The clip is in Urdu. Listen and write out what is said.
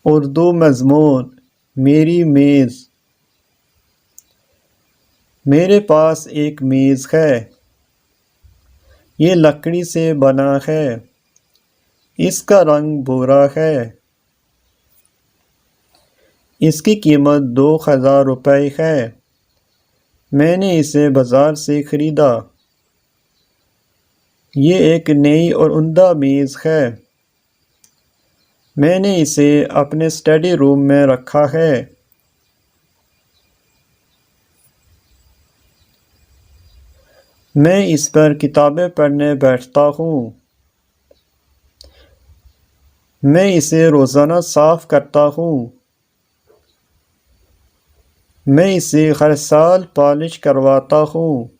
اردو مضمون میری میز۔ میرے پاس ایک میز ہے، یہ لکڑی سے بنا ہے، اس کا رنگ بھورا ہے، اس کی قیمت 2000 روپے ہے، میں نے اسے بازار سے خریدا۔ یہ ایک نئی اور عمدہ میز ہے، میں نے اسے اپنے اسٹڈی روم میں رکھا ہے۔ میں اس پر کتابیں پڑھنے بیٹھتا ہوں۔ میں اسے روزانہ صاف کرتا ہوں۔ میں اسے ہر سال پالش کرواتا ہوں۔